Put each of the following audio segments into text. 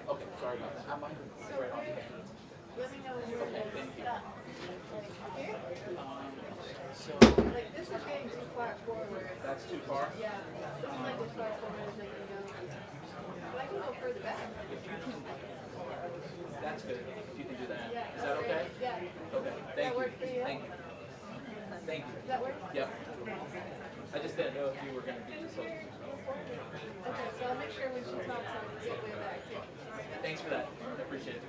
Okay, sorry about that. Let me know when you're ready. So Like this is getting too far forward. that's too far? Yeah. I'm like as far forward as I can go. But I can go further back. That's good. If you can do that. Yeah. Is that okay? Yeah. Okay. Does Thank that you. work for you? Thank you. Thank you. Does that work? Yep. I just didn't know if you were going to be so. Okay, so I'll make sure when she talks, I'll get way back too. Thanks for that. I appreciate it.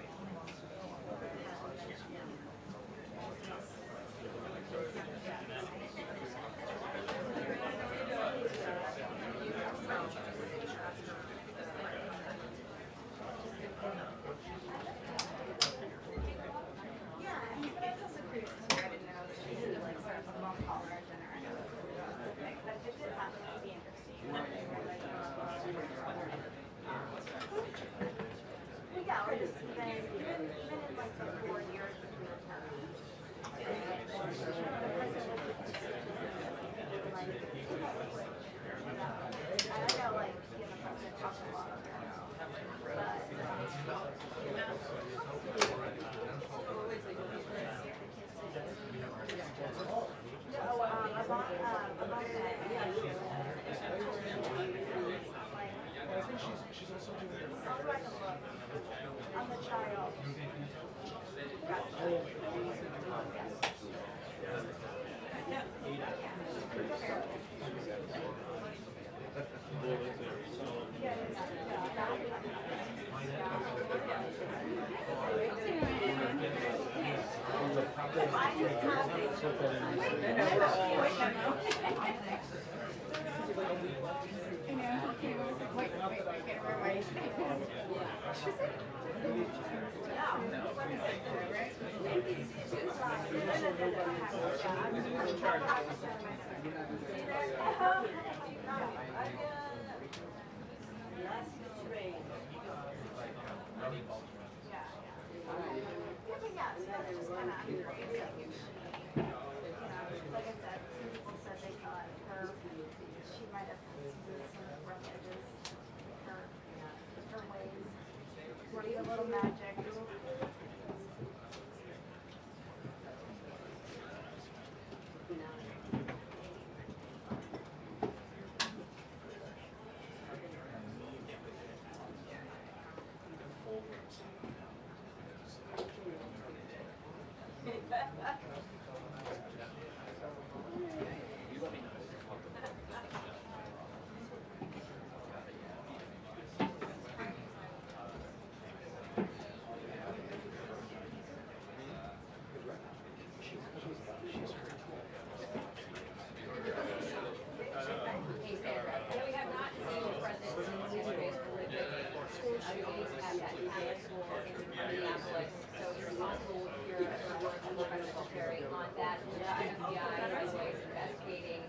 At that high school in Minneapolis, so you're responsible here for work on that. The FBI is always investigating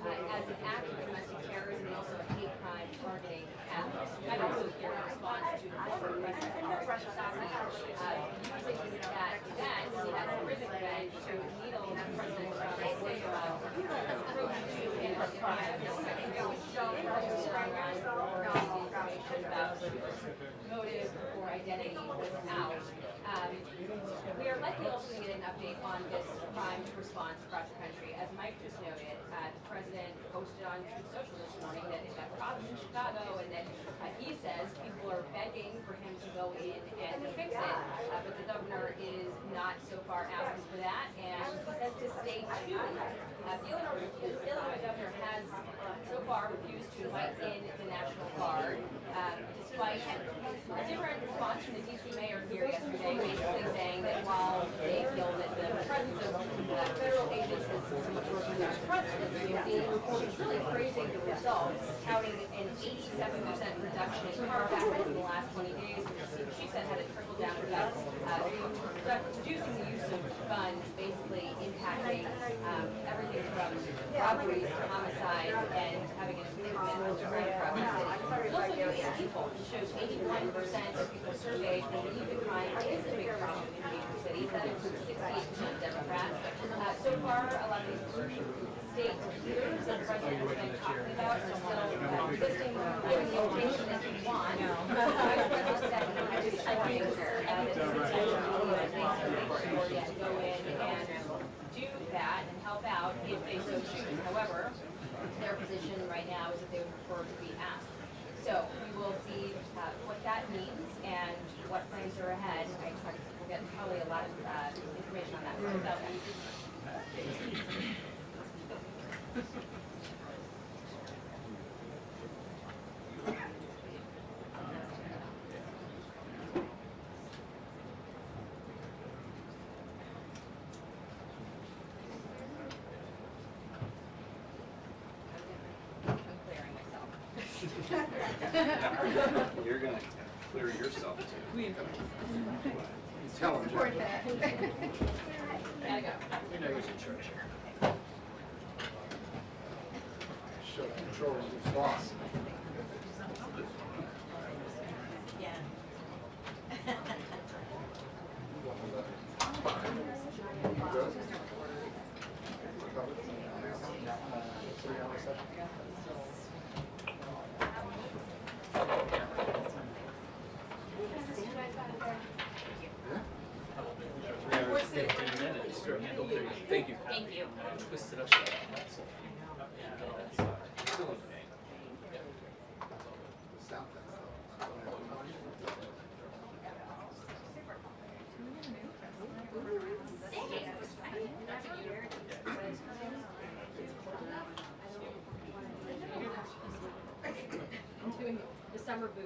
as an act of domestic terrorism and also a hate crime targeting Catholics. And also here in response to the former president of using that event, as a prison event, to needle President Trump through to him. I think it was shown information about motive or identity was out. We are likely also going to get an update on this time response across the country. As Mike just noted, the president posted on Truth Social this morning that they've got problems in Chicago, and that he says people are begging for him to go in and fix it, but the governor is not so far asking for that, and he says to stay tuned. The Illinois governor has so far refused to invite in the National Guard, despite a different response from the D.C. mayor here yesterday, basically saying that while they feel that the presence of federal agents is somewhat president, he's really praising the results, touting an 87% reduction in car accidents in the last 20 days, which she said had a trickle-down effect, reducing the use of guns, basically impacting everything from robberies to homicides, and having an improvement in crime across the city. Also, noting people shows 81% of people surveyed believe the crime is a big problem in major cities. That includes 68% Democrats. So far, a lot of these state leaders that the president has been talking about are still listing, giving the information that we want. Vice President said I just make sure that the social media needs to make sure to go in and do that and help out if they so choose. However, their position right now is that they would prefer to be asked. So we will see what that means and what plans are ahead. I expect we'll get probably a lot of information on that. You're going to clear yourself too. Tell him. Support that. Gotta go. You know who's in charge here. Show control of his boss. Thank you. Thank you. Twist it up. That's it. I'm doing the summer booth.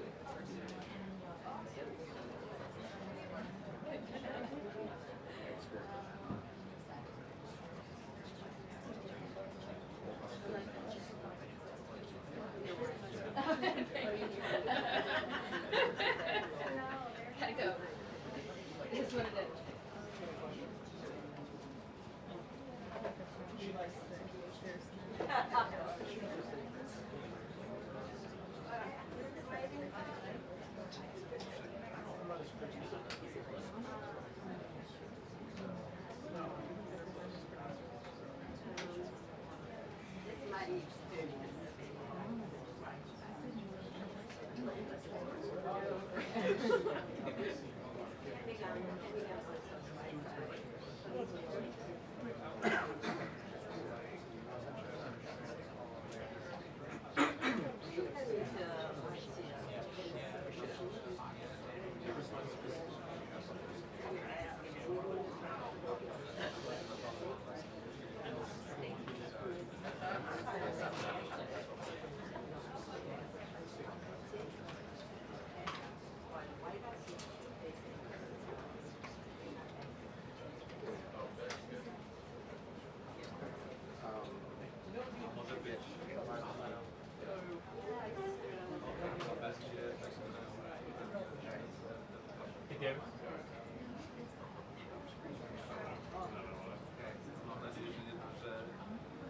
Gotta go. It is what it is.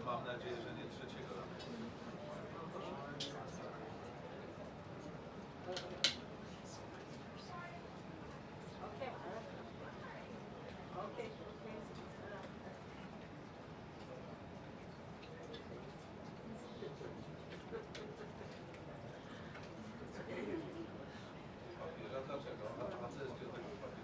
Mam nadzieję, że nie trzeciego roku. Dlaczego? A co jest do tego?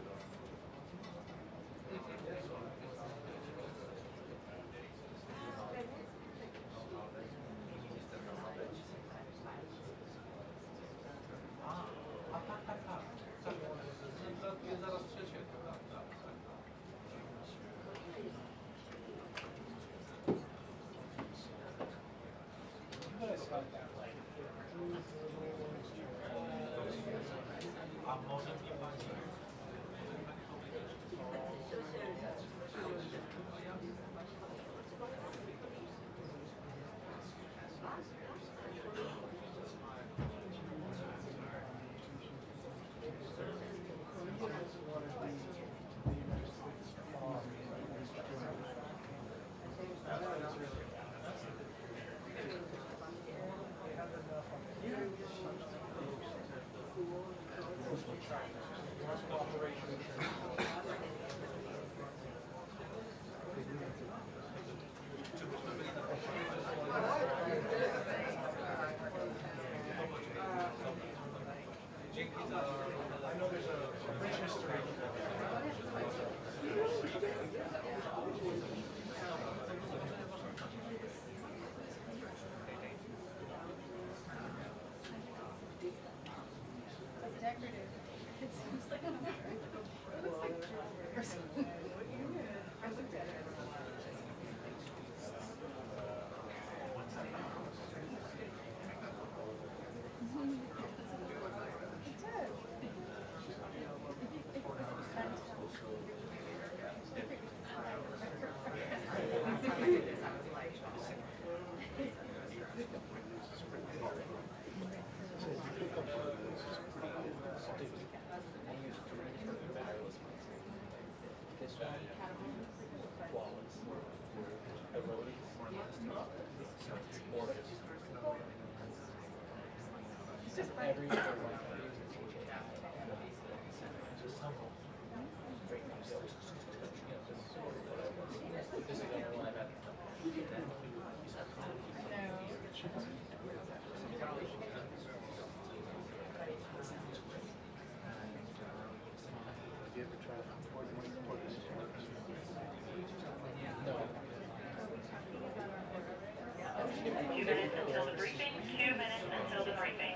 Until the briefing, 2 minutes until the briefing.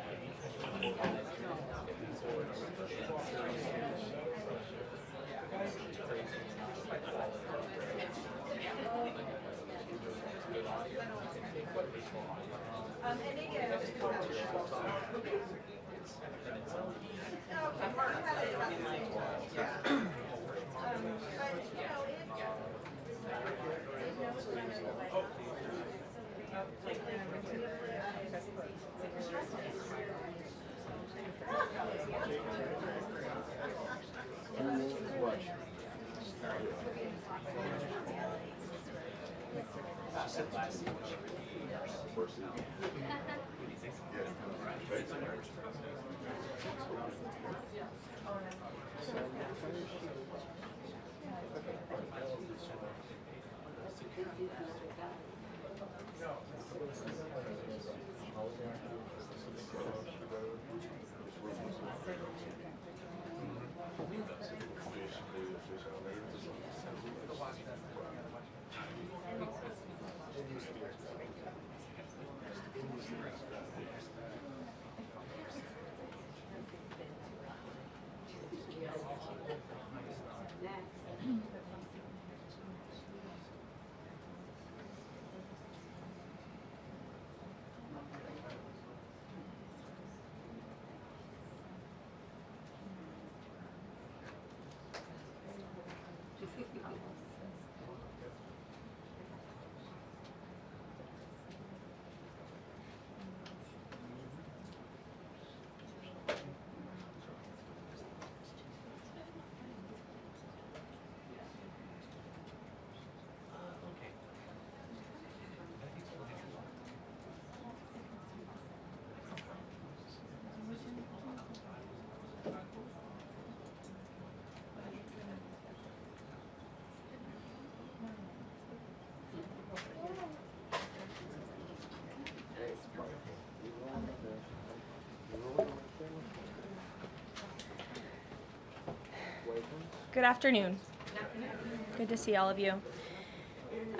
Good afternoon. Good to see all of you.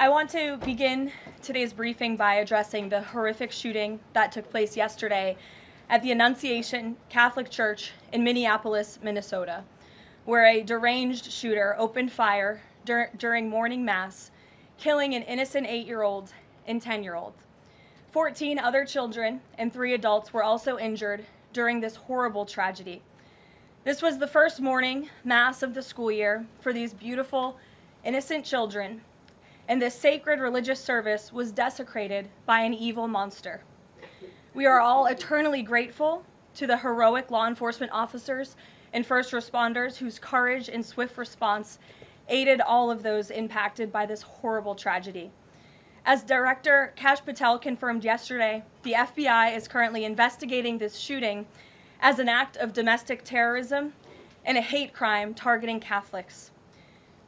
I want to begin today's briefing by addressing the horrific shooting that took place yesterday at the Annunciation Catholic Church in Minneapolis, Minnesota, where a deranged shooter opened fire during morning mass, killing an innocent 8-year-old and 10-year-old. 14 other children and 3 adults were also injured during this horrible tragedy. This was the first morning mass of the school year for these beautiful, innocent children, and this sacred religious service was desecrated by an evil monster. We are all eternally grateful to the heroic law enforcement officers and first responders whose courage and swift response aided all of those impacted by this horrible tragedy. As Director Kash Patel confirmed yesterday, the FBI is currently investigating this shooting as an act of domestic terrorism and a hate crime targeting Catholics.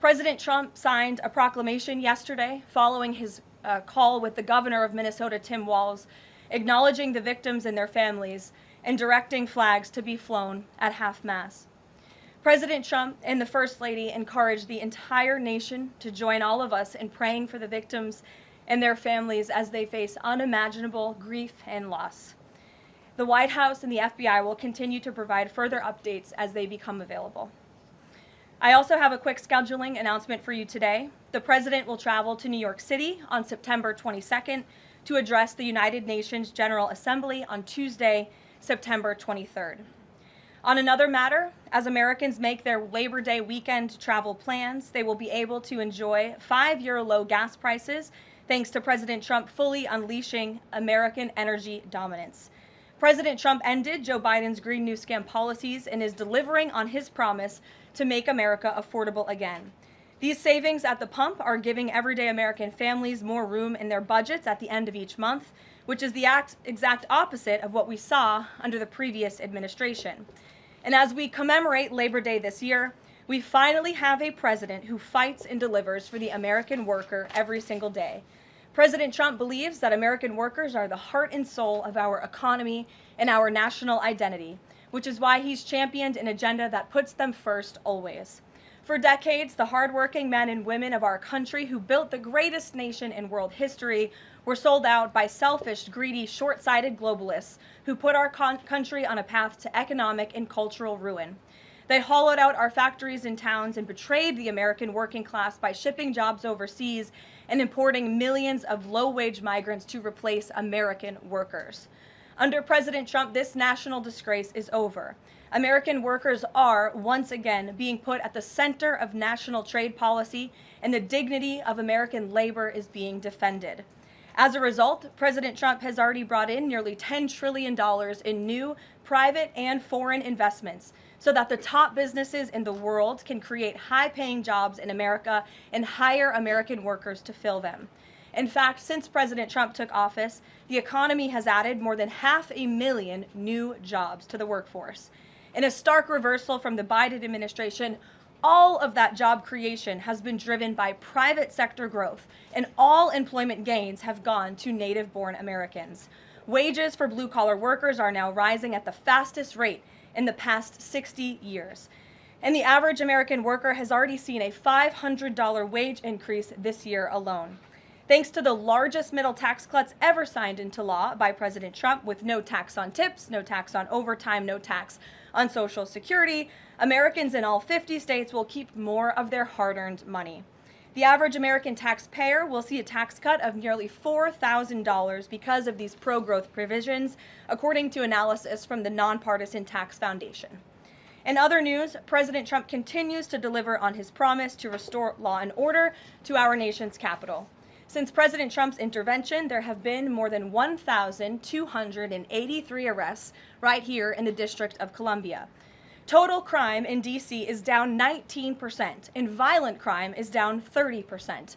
President Trump signed a proclamation yesterday following his call with the governor of Minnesota, Tim Walz, acknowledging the victims and their families and directing flags to be flown at half-mast. President Trump and the First Lady encouraged the entire nation to join all of us in praying for the victims and their families as they face unimaginable grief and loss. The White House and the FBI will continue to provide further updates as they become available. I also have a quick scheduling announcement for you today. The President will travel to New York City on September 22nd to address the United Nations General Assembly on Tuesday, September 23rd. On another matter, as Americans make their Labor Day weekend travel plans, they will be able to enjoy 5-year low gas prices thanks to President Trump fully unleashing American energy dominance. President Trump ended Joe Biden's Green New Scam policies and is delivering on his promise to make America affordable again. These savings at the pump are giving everyday American families more room in their budgets at the end of each month, which is the exact opposite of what we saw under the previous administration. And as we commemorate Labor Day this year, we finally have a president who fights and delivers for the American worker every single day. President Trump believes that American workers are the heart and soul of our economy and our national identity, which is why he's championed an agenda that puts them first always. For decades, the hardworking men and women of our country who built the greatest nation in world history were sold out by selfish, greedy, short-sighted globalists who put our country on a path to economic and cultural ruin. They hollowed out our factories and towns and betrayed the American working class by shipping jobs overseas and importing millions of low-wage migrants to replace American workers. Under President Trump, this national disgrace is over. American workers are, once again, being put at the center of national trade policy, and the dignity of American labor is being defended. As a result, President Trump has already brought in nearly $10 trillion in new private and foreign investments so that the top businesses in the world can create high-paying jobs in America and hire American workers to fill them. In fact, since President Trump took office, the economy has added more than 500,000 new jobs to the workforce. In a stark reversal from the Biden administration, all of that job creation has been driven by private sector growth, and all employment gains have gone to native-born Americans. Wages for blue-collar workers are now rising at the fastest rate in the past 60 years. And the average American worker has already seen a $500 wage increase this year alone. Thanks to the largest middle tax cuts ever signed into law by President Trump, with no tax on tips, no tax on overtime, no tax on Social Security, Americans in all 50 states will keep more of their hard-earned money. The average American taxpayer will see a tax cut of nearly $4,000 because of these pro-growth provisions, according to analysis from the Nonpartisan Tax Foundation. In other news, President Trump continues to deliver on his promise to restore law and order to our nation's capital. Since President Trump's intervention, there have been more than 1,283 arrests right here in the District of Columbia. Total crime in D.C. is down 19%, and violent crime is down 30%.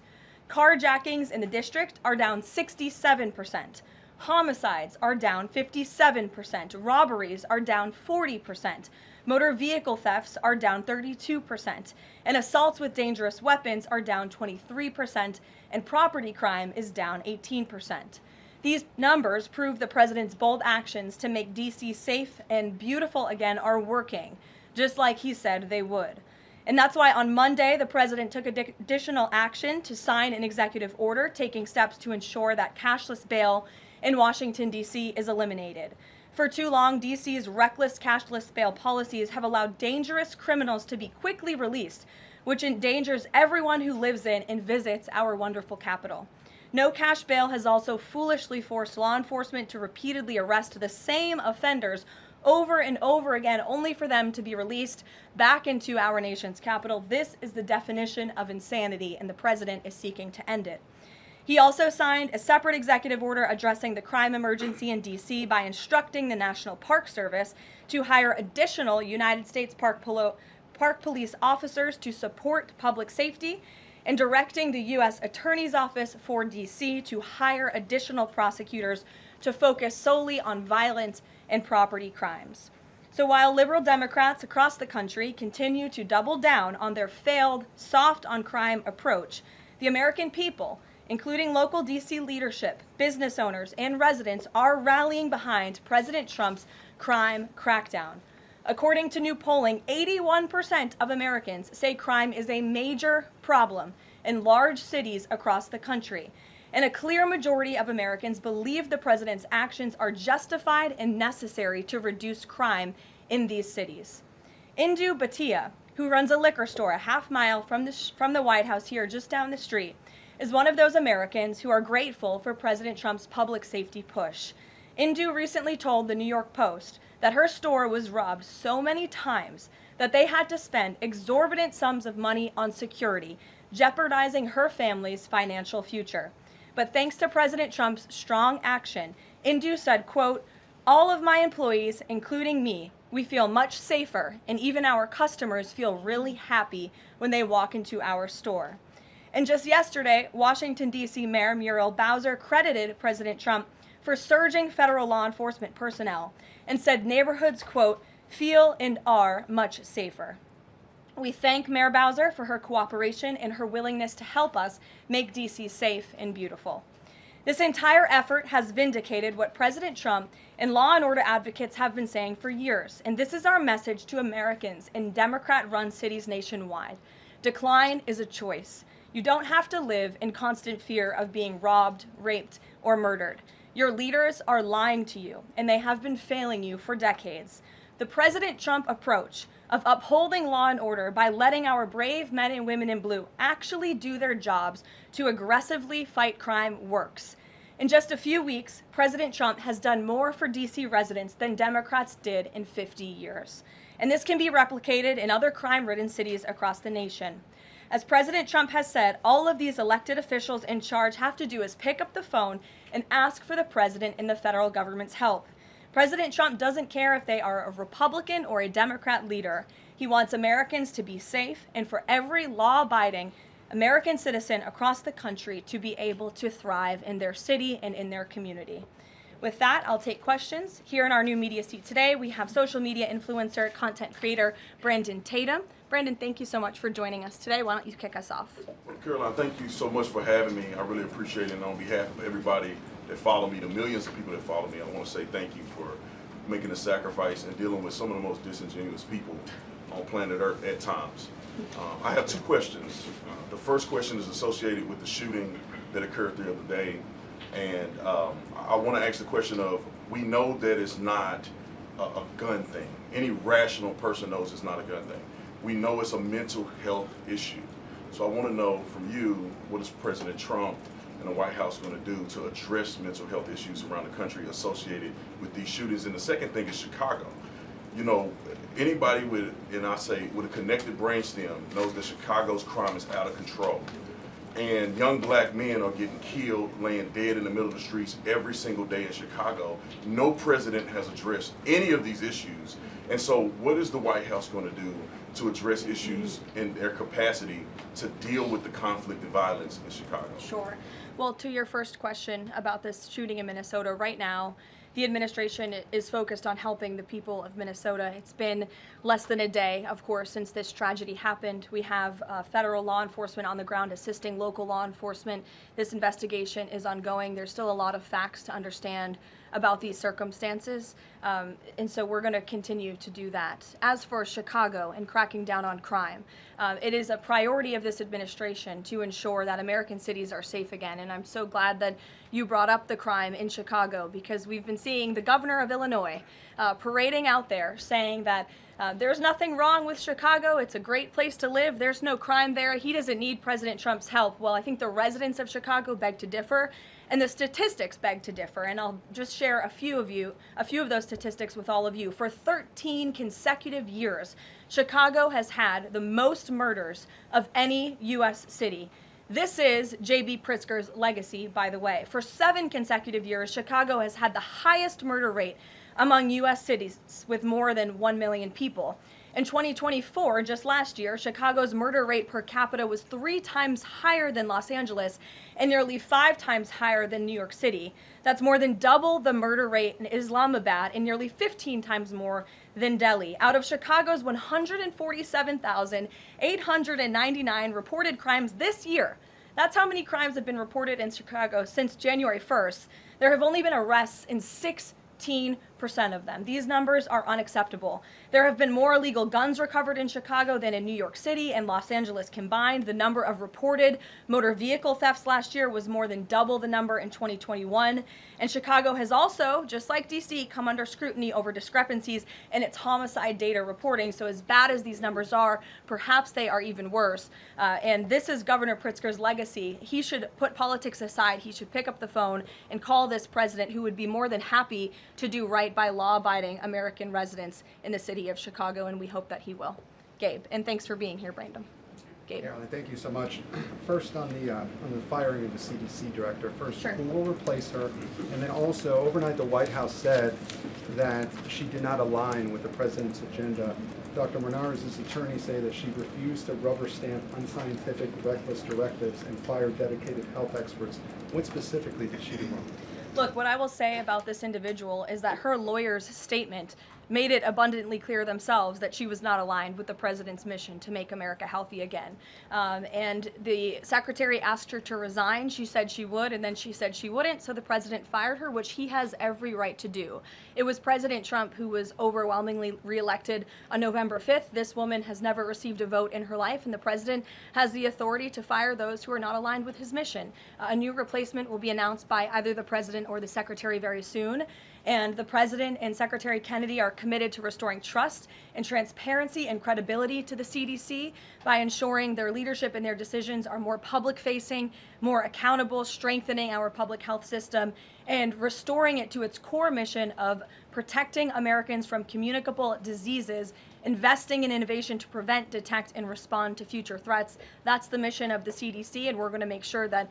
Carjackings in the district are down 67%. Homicides are down 57%. Robberies are down 40%. Motor vehicle thefts are down 32%. And assaults with dangerous weapons are down 23%. And property crime is down 18%. These numbers prove the president's bold actions to make D.C. safe and beautiful again are working, just like he said they would. And that's why on Monday, the president took additional action to sign an executive order taking steps to ensure that cashless bail in Washington, D.C. is eliminated. For too long, D.C.'s reckless cashless bail policies have allowed dangerous criminals to be quickly released, which endangers everyone who lives in and visits our wonderful capital. No cash bail has also foolishly forced law enforcement to repeatedly arrest the same offenders over and over again, only for them to be released back into our nation's capital. This is the definition of insanity, and the president is seeking to end it. He also signed a separate executive order addressing the crime emergency in D.C. by instructing the National Park Service to hire additional United States Park Police officers to support public safety, and directing the U.S. Attorney's Office for D.C. to hire additional prosecutors to focus solely on violent and property crimes. So while liberal Democrats across the country continue to double down on their failed soft-on-crime approach, the American people, including local D.C. leadership, business owners, and residents, are rallying behind President Trump's crime crackdown. According to new polling, 81% of Americans say crime is a major problem in large cities across the country. And a clear majority of Americans believe the president's actions are justified and necessary to reduce crime in these cities. Indu Bhatia, who runs a liquor store a half mile from the White House here just down the street, is one of those Americans who are grateful for President Trump's public safety push. Indu recently told the New York Post that her store was robbed so many times that they had to spend exorbitant sums of money on security, jeopardizing her family's financial future. But thanks to President Trump's strong action, Indu said, quote, "All of my employees, including me, we feel much safer, and even our customers feel really happy when they walk into our store. And just yesterday, Washington, D.C. Mayor Muriel Bowser credited President Trump for surging federal law enforcement personnel and said neighborhoods, quote, feel and are much safer. We thank Mayor Bowser for her cooperation and her willingness to help us make D.C. safe and beautiful. This entire effort has vindicated what President Trump and law and order advocates have been saying for years, and this is our message to Americans in Democrat-run cities nationwide. Decline is a choice. You don't have to live in constant fear of being robbed, raped, or murdered. Your leaders are lying to you, and they have been failing you for decades. The President Trump approach of upholding law and order by letting our brave men and women in blue actually do their jobs to aggressively fight crime works. In just a few weeks, President Trump has done more for D.C. residents than Democrats did in 50 years. And this can be replicated in other crime-ridden cities across the nation. As President Trump has said, all of these elected officials in charge have to do is pick up the phone and ask for the president and the federal government's help. President Trump doesn't care if they are a Republican or a Democrat leader. He wants Americans to be safe and for every law-abiding American citizen across the country to be able to thrive in their city and in their community. With that, I'll take questions. Here in our new media seat today, we have social media influencer, content creator, Brandon Tatum. Brandon, thank you so much for joining us today. Why don't you kick us off? Well, Karoline, thank you so much for having me. I really appreciate it. And on behalf of everybody that follow me, the millions of people that follow me, I want to say thank you for making a sacrifice and dealing with some of the most disingenuous people on planet Earth at times. I have two questions. The first question is associated with the shooting that occurred the other day. And I want to ask the question of, we know that it's not a gun thing. Any rational person knows it's not a gun thing. We know it's a mental health issue. So I want to know from you, what is President Trump and the White House going to do to address mental health issues around the country associated with these shootings? And the second thing is Chicago. You know, anybody with, and I say, with a connected brainstem knows that Chicago's crime is out of control. And young black men are getting killed, laying dead in the middle of the streets every single day in Chicago. No president has addressed any of these issues. And so what is the White House going to do to address issues in their capacity to deal with the conflict and violence in Chicago? Sure. Well, to your first question about this shooting in Minnesota, right now, the administration is focused on helping the people of Minnesota. It's been less than a day, of course, since this tragedy happened. We have federal law enforcement on the ground assisting local law enforcement. This investigation is ongoing. There's still a lot of facts to understand about these circumstances, and so we're going to continue to do that. As for Chicago and cracking down on crime, it is a priority of this administration to ensure that American cities are safe again, and I'm so glad that you brought up the crime in Chicago, because we've been seeing the governor of Illinois parading out there saying that there's nothing wrong with Chicago, it's a great place to live, there's no crime there, he doesn't need President Trump's help. Well, I think the residents of Chicago beg to differ, and the statistics beg to differ, and I'll just share a few of those statistics with all of you. For 13 consecutive years, Chicago has had the most murders of any U.S. city. This is J.B. Pritzker's legacy, by the way. For 7 consecutive years, Chicago has had the highest murder rate among U.S. cities with more than 1 million people. In 2024, just last year, Chicago's murder rate per capita was 3 times higher than Los Angeles and nearly 5 times higher than New York City. That's more than double the murder rate in Islamabad and nearly 15 times more than Delhi. Out of Chicago's 147,899 reported crimes this year, that's how many crimes have been reported in Chicago since January 1st. There have only been arrests in 16% of them. These numbers are unacceptable. There have been more illegal guns recovered in Chicago than in New York City and Los Angeles combined. The number of reported motor vehicle thefts last year was more than double the number in 2021. And Chicago has also, just like DC, come under scrutiny over discrepancies in its homicide data reporting. So as bad as these numbers are, perhaps they are even worse. And this is Governor Pritzker's legacy. He should put politics aside. He should pick up the phone and call this president, who would be more than happy to do right by law-abiding American residents in the city of Chicago, and we hope that he will. Gabe, and thanks for being here, Brandon. Gabe. Caroline, thank you so much. First on the firing of the CDC director. First, Sure. who will replace her? And then also, overnight the White House said that she did not align with the president's agenda. Dr. Menard's attorneys say that she refused to rubber stamp unscientific, reckless directives and fire dedicated health experts. What specifically did she do wrong? Look, what I will say about this individual is that her lawyer's statement made it abundantly clear themselves that she was not aligned with the president's mission to make America healthy again. And the secretary asked her to resign. She said she would, and then she said she wouldn't, so the president fired her, which he has every right to do. It was President Trump who was overwhelmingly reelected on November 5th. This woman has never received a vote in her life, and the president has the authority to fire those who are not aligned with his mission. A new replacement will be announced by either the president or the secretary very soon. And the president and Secretary Kennedy are committed to restoring trust and transparency and credibility to the CDC by ensuring their leadership and their decisions are more public-facing, more accountable, strengthening our public health system, and restoring it to its core mission of protecting Americans from communicable diseases, investing in innovation to prevent, detect, and respond to future threats. That's the mission of the CDC, and we're going to make sure that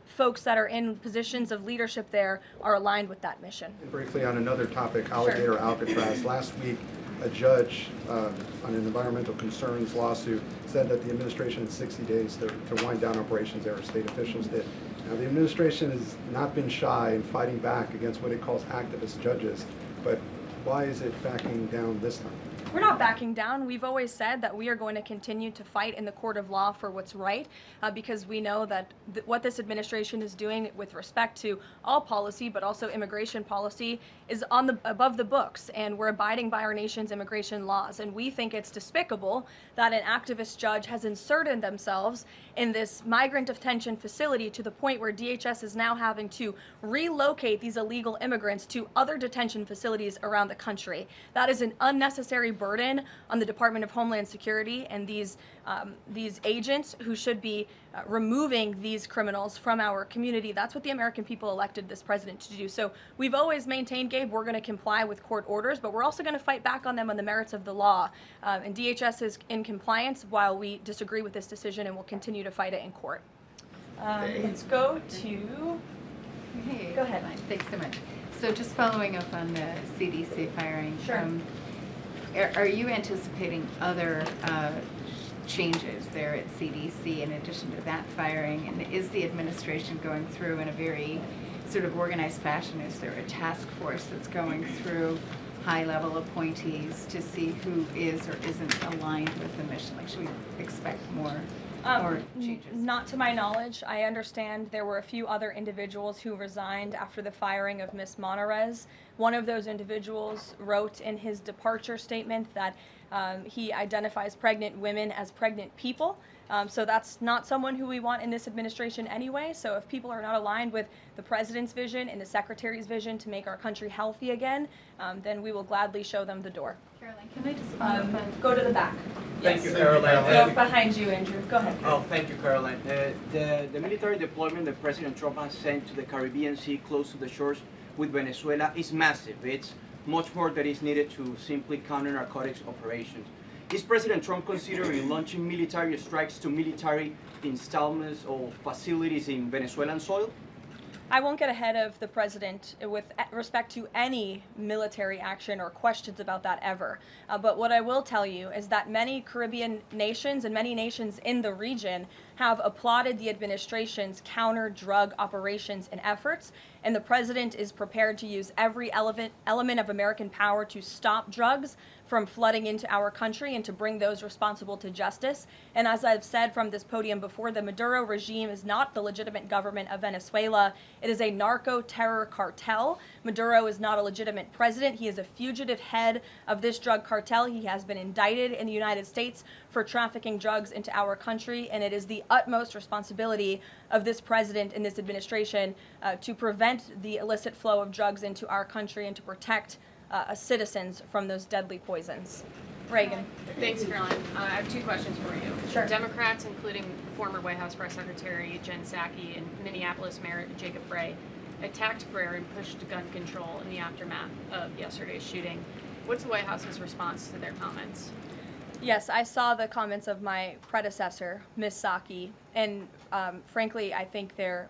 folks that are in positions of leadership there are aligned with that mission. And briefly on another topic, alligator Alcatraz. Last week, a judge on an environmental concerns lawsuit said that the administration had 60 days to wind down operations there, state officials did. Now, the administration has not been shy in fighting back against what it calls activist judges, but why is it backing down this time? We're not backing down. We've always said that we are going to continue to fight in the court of law for what's right, because we know that what this administration is doing with respect to all policy, but also immigration policy, is above the books, and we're abiding by our nation's immigration laws. And we think it's despicable that an activist judge has inserted themselves in this migrant detention facility to the point where DHS is now having to relocate these illegal immigrants to other detention facilities around the country. That is an unnecessary burden on the Department of Homeland Security and these agents who should be removing these criminals from our community. That's what the American people elected this president to do. So we've always maintained, Gabe, we're going to comply with court orders, but we're also going to fight back on them on the merits of the law. And DHS is in compliance while we disagree with this decision, and we'll continue to fight it in court. Let's go to... Hey, Go ahead. Thanks so much. So just following up on the CDC firing. Sure. Are you anticipating other changes there at CDC in addition to that firing? And is the administration going through in a very sort of organized fashion? Is there a task force that's going through high-level appointees to see who is or isn't aligned with the mission? Like, should we expect more changes? Not to my knowledge. I understand there were a few other individuals who resigned after the firing of Ms. Monarez. One of those individuals wrote in his departure statement that he identifies pregnant women as pregnant people. So that's not someone who we want in this administration anyway. So if people are not aligned with the president's vision and the secretary's vision to make our country healthy again, then we will gladly show them the door. Caroline, can I just follow up on... Go to the back. Thank you, Yes. Caroline. Go behind you, Andrew. Go ahead. Oh, thank you, Caroline. The military deployment that President Trump has sent to the Caribbean Sea close to the shores with Venezuela is massive. It's much more that is needed to simply counter narcotics operations. Is President Trump considering launching military strikes to military installments or facilities in Venezuelan soil? I won't get ahead of the president with respect to any military action or questions about that ever. But what I will tell you is that many Caribbean nations and many nations in the region have applauded the administration's counter-drug operations and efforts, and the president is prepared to use every element of American power to stop drugs from flooding into our country and to bring those responsible to justice. And as I've said from this podium before, the Maduro regime is not the legitimate government of Venezuela. It is a narco-terror cartel. Maduro is not a legitimate president. He is a fugitive head of this drug cartel. He has been indicted in the United States for trafficking drugs into our country, and it is the utmost responsibility of this president and this administration to prevent the illicit flow of drugs into our country and to protect citizens from those deadly poisons. Reagan. Thanks, Caroline. I have two questions for you. Sure. Democrats, including former White House Press Secretary Jen Psaki and Minneapolis Mayor Jacob Frey, attacked prayer and pushed gun control in the aftermath of yesterday's shooting. What's the White House's response to their comments? Yes, I saw the comments of my predecessor, Ms. Psaki, and frankly, I think they're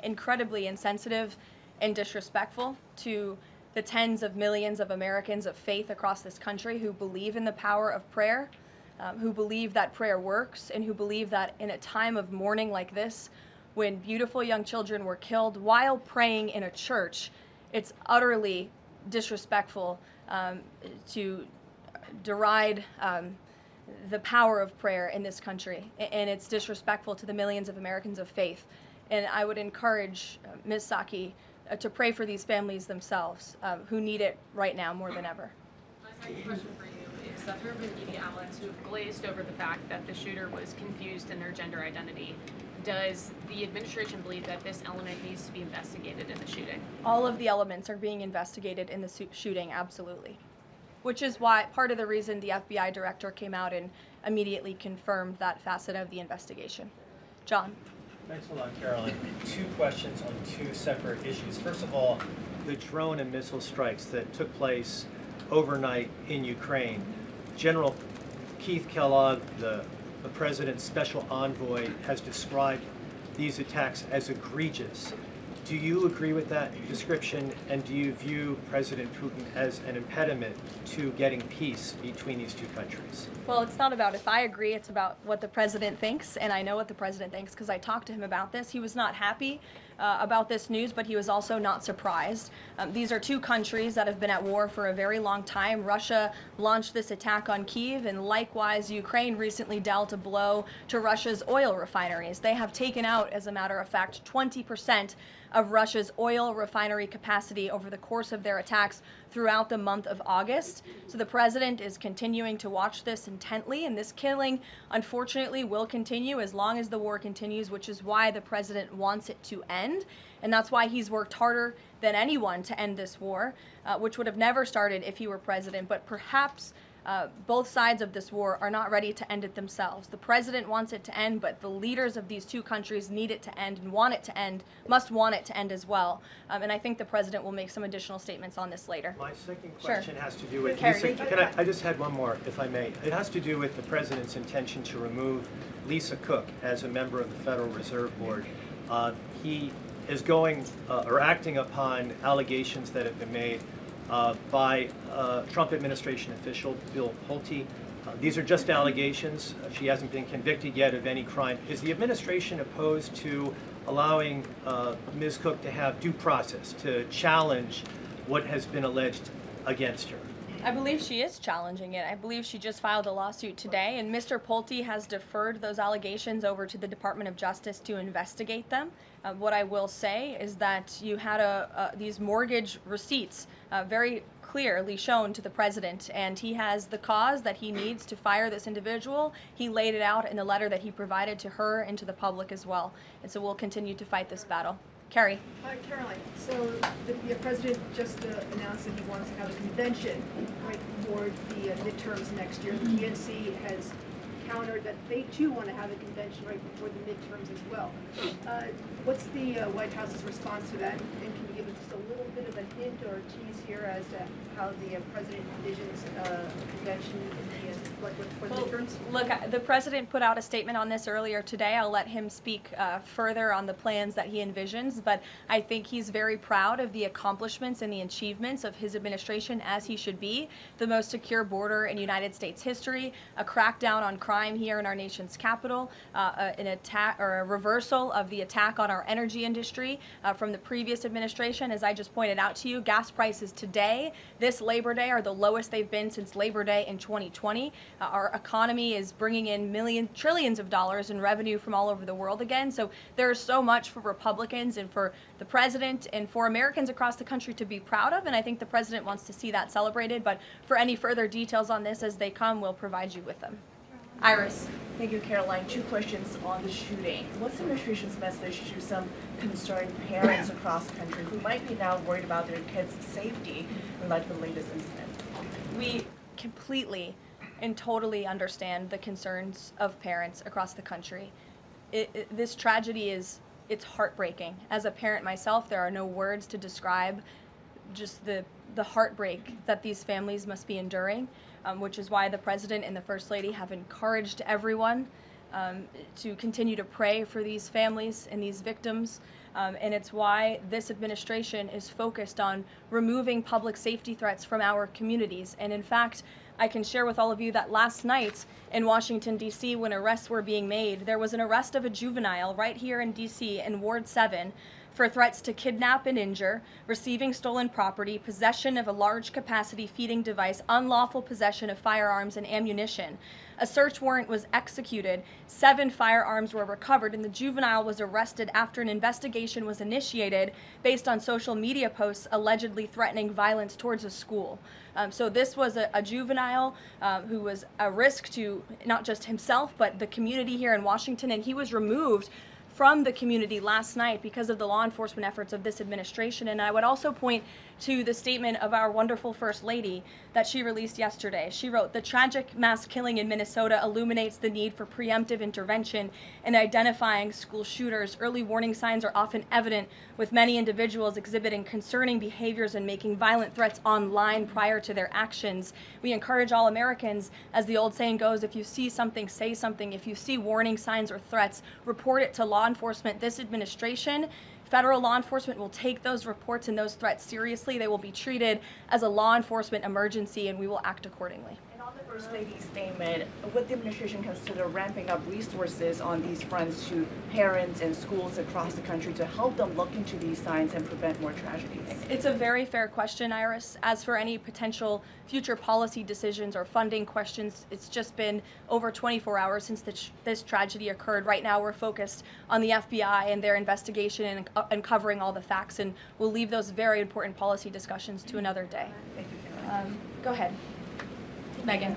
incredibly insensitive and disrespectful to the tens of millions of Americans of faith across this country who believe in the power of prayer, who believe that prayer works, and who believe that in a time of mourning like this, when beautiful young children were killed while praying in a church, it's utterly disrespectful to deride the power of prayer in this country, and it's disrespectful to the millions of Americans of faith. And I would encourage Ms. Psaki to pray for these families themselves, who need it right now more than ever. My second question for you is that there have been media outlets who have glazed over the fact that the shooter was confused in their gender identity. Does the administration believe that this element needs to be investigated in the shooting? All of the elements are being investigated in the shooting, absolutely. Which is why part of the reason the FBI director came out and immediately confirmed that facet of the investigation. John. Thanks a lot, Karoline. Two questions on two separate issues. First of all, the drone and missile strikes that took place overnight in Ukraine. General Keith Kellogg, the president's special envoy, has described these attacks as egregious. Do you agree with that description, and do you view President Putin as an impediment to getting peace between these two countries? Well, it's not about if I agree, it's about what the president thinks, and I know what the president thinks because I talked to him about this. He was not happy about this news, but he was also not surprised. These are two countries that have been at war for a very long time. Russia launched this attack on Kyiv, and likewise, Ukraine recently dealt a blow to Russia's oil refineries. They have taken out, as a matter of fact, 20% of Russia's oil refinery capacity over the course of their attacks throughout the month of August. So the president is continuing to watch this intently, and this killing, unfortunately, will continue as long as the war continues, which is why the president wants it to end. And that's why he's worked harder than anyone to end this war, which would have never started if he were president, but perhaps both sides of this war are not ready to end it themselves. The president wants it to end, but the leaders of these two countries need it to end and want it to end, must want it to end as well. And I think the president will make some additional statements on this later. My second question has to do with, Carrie. I just had one more, if I may. It has to do with the president's intention to remove Lisa Cook as a member of the Federal Reserve Board. He is going or acting upon allegations that have been made by Trump administration official Bill Pulte. These are just allegations. She hasn't been convicted yet of any crime. Is the administration opposed to allowing Ms. Cook to have due process, to challenge what has been alleged against her? I believe she is challenging it. I believe she just filed a lawsuit today, and Mr. Pulte has deferred those allegations over to the Department of Justice to investigate them. What I will say is that you had these mortgage receipts very clearly shown to the president, and he has the cause that he needs to fire this individual. He laid it out in the letter that he provided to her and to the public as well. And so we'll continue to fight this battle. Carrie. Hi, Caroline. So the president just announced that he wants to have a convention right before the midterms next year. The DNC has countered that they too want to have a convention right before the midterms as well. What's the White House's response to that? And can you give us just a little bit of a hint or a tease here as to how the president envisions a convention for the midterms? Look, the president put out a statement on this earlier today. I'll let him speak further on the plans that he envisions, but I think he's very proud of the accomplishments and the achievements of his administration, as he should be. The most secure border in United States history, a crackdown on crime here in our nation's capital, an attack or a reversal of the attack on our energy industry from the previous administration. As I just pointed out to you, gas prices today, this Labor Day, are the lowest they've been since Labor Day in 2020. Our economy is bringing in trillions of dollars in revenue from all over the world again. So there's so much for Republicans and for the president and for Americans across the country to be proud of, and I think the president wants to see that celebrated. But for any further details on this as they come, we'll provide you with them. Iris. Thank you, Caroline. Two questions on the shooting. What's the administration's message to some concerned parents across the country who might be now worried about their kids' safety in light of the latest incident? We completely and totally understand the concerns of parents across the country. This tragedy it's heartbreaking. As a parent myself, there are no words to describe just the the heartbreak that these families must be enduring, which is why the President and the First Lady have encouraged everyone to continue to pray for these families and these victims. And it's why this administration is focused on removing public safety threats from our communities. And in fact, I can share with all of you that last night in Washington, D.C., when arrests were being made, there was an arrest of a juvenile right here in D.C. in Ward 7 for threats to kidnap and injure, receiving stolen property, possession of a large capacity feeding device, unlawful possession of firearms and ammunition. A search warrant was executed, 7 firearms were recovered, and the juvenile was arrested after an investigation was initiated based on social media posts allegedly threatening violence towards a school. So this was a juvenile who was a risk to not just himself, but the community here in Washington, and he was removed from the community last night because of the law enforcement efforts of this administration. And I would also point to the statement of our wonderful First Lady that she released yesterday. She wrote, "The tragic mass killing in Minnesota illuminates the need for preemptive intervention in identifying school shooters. Early warning signs are often evident, with many individuals exhibiting concerning behaviors and making violent threats online prior to their actions. We encourage all Americans, as the old saying goes, if you see something, say something. If you see warning signs or threats, report it to law enforcement." This administration, federal law enforcement, will take those reports and those threats seriously. They will be treated as a law enforcement emergency, and we will act accordingly. And on the First Lady's statement, would the administration consider ramping up resources on these fronts to parents and schools across the country to help them look into these signs and prevent more tragedies? It's a very fair question, Iris. As for any potential future policy decisions or funding questions, it's just been over 24 hours since this tragedy occurred. Right now we're focused on the FBI and their investigation and uncovering all the facts, and we'll leave those very important policy discussions to another day. Thank you. Go ahead. Megan.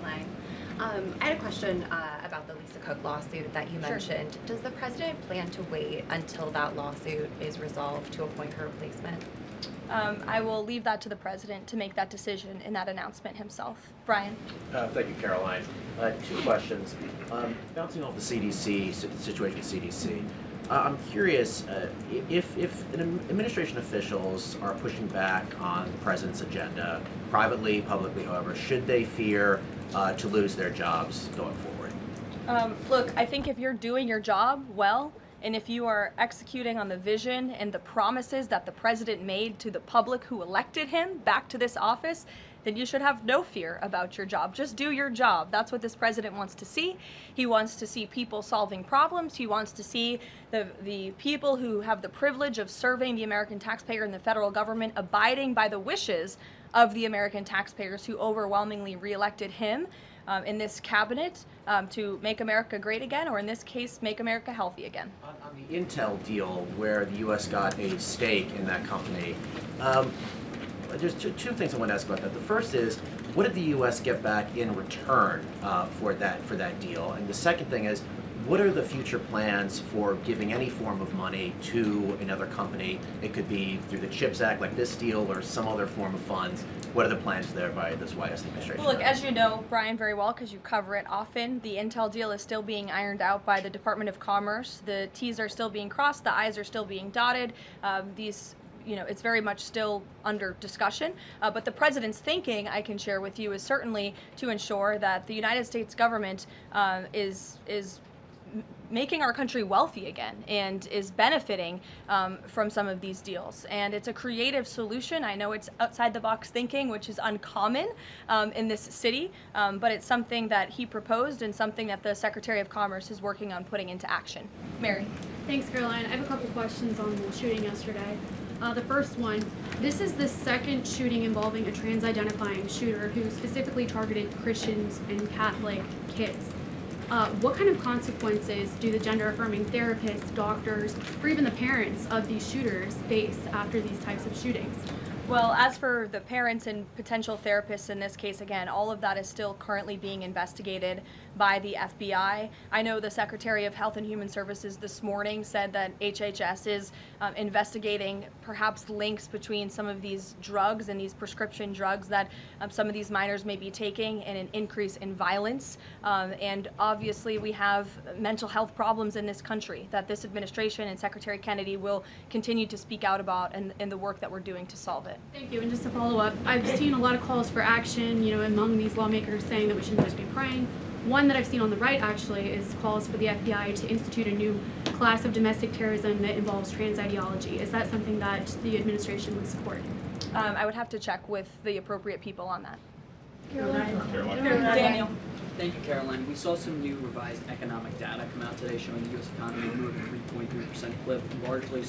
I had a question about the Lisa Cook lawsuit that you mentioned. Sure. Does the president plan to wait until that lawsuit is resolved to appoint her replacement? I will leave that to the president to make that decision in that announcement himself. Brian. Thank you, Caroline. 2 questions. Bouncing off the CDC situation at CDC. I'm curious if administration officials are pushing back on the president's agenda, privately, publicly, however, should they fear to lose their jobs going forward? Look, I think if you're doing your job well, and if you are executing on the vision and the promises that the president made to the public who elected him back to this office, then you should have no fear about your job. Just do your job. That's what this president wants to see. He wants to see people solving problems. He wants to see the people who have the privilege of serving the American taxpayer and the federal government abiding by the wishes of the American taxpayers who overwhelmingly reelected him in this cabinet to make America great again, or in this case, make America healthy again. On the Intel deal, where the U.S. got a stake in that company, there's two things I want to ask about that. The first is, what did the U.S. get back in return for that deal? And the second thing is, what are the future plans for giving any form of money to another company? It could be through the CHIPS Act, like this deal, or some other form of funds. What are the plans there by this White House administration? Well, look, as you know, Brian, very well, because you cover it often, the Intel deal is still being ironed out by the Department of Commerce. The T's are still being crossed, the I's are still being dotted. It's very much still under discussion. But the president's thinking, I can share with you, is certainly to ensure that the United States government is making our country wealthy again and is benefiting from some of these deals. And it's a creative solution. I know it's outside the box thinking, which is uncommon in this city, but it's something that he proposed and something that the Secretary of Commerce is working on putting into action. Mary. Thanks, Caroline. I have a couple questions on the shooting yesterday. The first one, this is the second shooting involving a trans-identifying shooter who specifically targeted Christians and Catholic kids. What kind of consequences do the gender-affirming therapists, doctors, or even the parents of these shooters face after these types of shootings? Well, as for the parents and potential therapists in this case, again, all of that is still currently being investigated by the FBI. I know the Secretary of Health and Human Services this morning said that HHS is investigating perhaps links between some of these drugs and these prescription drugs that some of these minors may be taking and an increase in violence. And obviously we have mental health problems in this country that this administration and Secretary Kennedy will continue to speak out about in the work that we're doing to solve it. it. Thank you. And just to follow up, I've seen a lot of calls for action, among these lawmakers saying that we shouldn't just be praying. One that I've seen on the right, actually, is calls for the FBI to institute a new class of domestic terrorism that involves trans ideology. Is that something that the administration would support? I would have to check with the appropriate people on that. Daniel. Thank you, Caroline. We saw some new revised economic data come out today showing the U.S. economy moved at a 3.3% clip, largely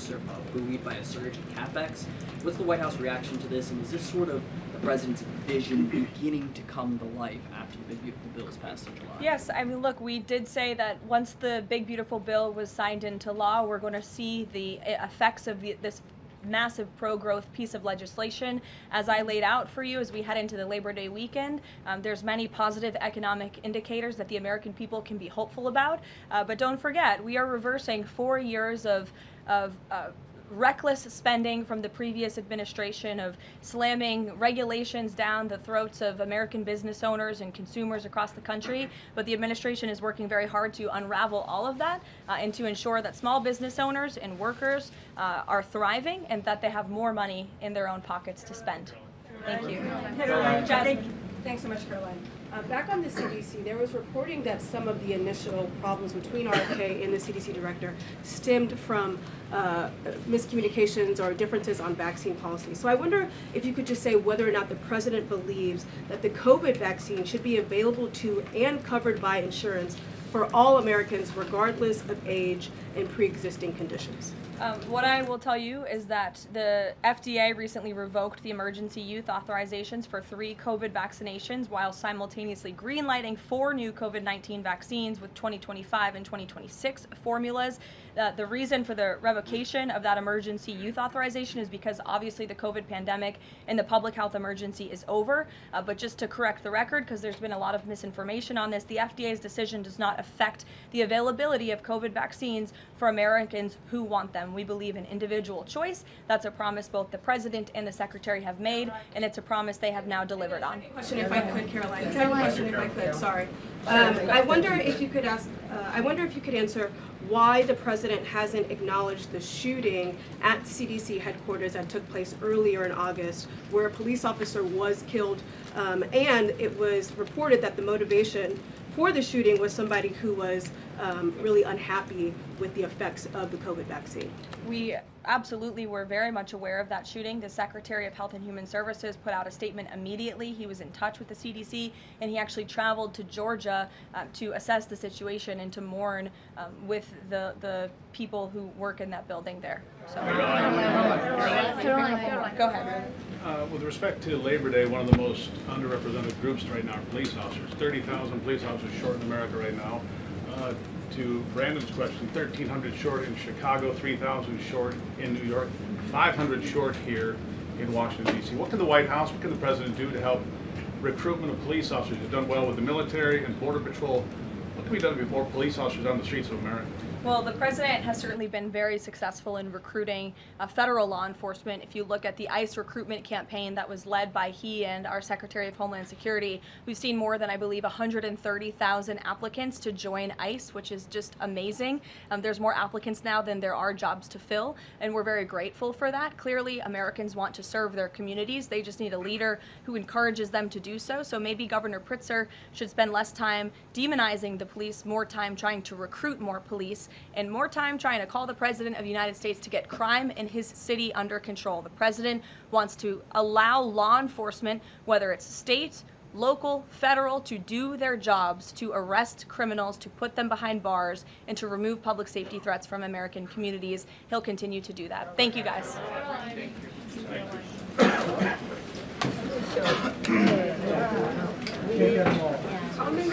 buoyed by a surge in capex. What's the White House reaction to this, and is this sort of the president's vision beginning to come to life after the Big Beautiful Bill was passed in July? Yes, I mean, look, we did say that once the Big Beautiful Bill was signed into law, we're going to see the effects of this massive pro-growth piece of legislation. As I laid out for you as we head into the Labor Day weekend, there's many positive economic indicators that the American people can be hopeful about. But don't forget, we are reversing 4 years of reckless spending from the previous administration, of slamming regulations down the throats of American business owners and consumers across the country. But the administration is working very hard to unravel all of that and to ensure that small business owners and workers are thriving and that they have more money in their own pockets to spend. Thank you. Thanks so much, Caroline. Back on the CDC, there was reporting that some of the initial problems between RFK and the CDC director stemmed from miscommunications or differences on vaccine policy. So I wonder if you could just say whether or not the president believes that the COVID vaccine should be available to and covered by insurance for all Americans, regardless of age and pre-existing conditions. What I will tell you is that the FDA recently revoked the emergency use authorizations for 3 COVID vaccinations while simultaneously greenlighting 4 new COVID-19 vaccines with 2025 and 2026 formulas. The reason for the revocation of that emergency use authorization is because obviously the COVID pandemic and the public health emergency is over. But just to correct the record, because there's been a lot of misinformation on this, the FDA's decision does not affect the availability of COVID vaccines for Americans who want them. We believe in individual choice. That's a promise both the president and the secretary have made, and it's a promise they have now delivered on. Question, if I could, Caroline. Question, if I could. Sorry. I wonder if you could ask. I wonder if you could answer why the president hasn't acknowledged the shooting at CDC headquarters that took place earlier in August, where a police officer was killed, and it was reported that the motivation for the shooting was somebody who was really unhappy with the effects of the COVID vaccine. We absolutely were very much aware of that shooting. The Secretary of Health and Human Services put out a statement immediately. He was in touch with the CDC, and he actually traveled to Georgia to assess the situation and to mourn with the people who work in that building there. So, go ahead. With respect to Labor Day, one of the most underrepresented groups right now are police officers. 30,000 police officers short in America right now. To Brandon's question, 1,300 short in Chicago, 3,000 short in New York, 500 short here in Washington, D.C. What can the White House, what can the president do to help recruitment of police officers? You've done well with the military and Border Patrol. What can be done to get more police officers on the streets of America? Well, the president has certainly been very successful in recruiting federal law enforcement. If you look at the ICE recruitment campaign that was led by he and our Secretary of Homeland Security, we've seen more than, I believe, 130,000 applicants to join ICE, which is just amazing. There's more applicants now than there are jobs to fill, and we're very grateful for that. Clearly, Americans want to serve their communities. They just need a leader who encourages them to do so. So maybe Governor Pritzker should spend less time demonizing the police, more time trying to recruit more police, and more time trying to call the President of the United States to get crime in his city under control. The President wants to allow law enforcement, whether it's state, local, federal, to do their jobs, to arrest criminals, to put them behind bars, and to remove public safety threats from American communities. He'll continue to do that. Thank you, guys. How many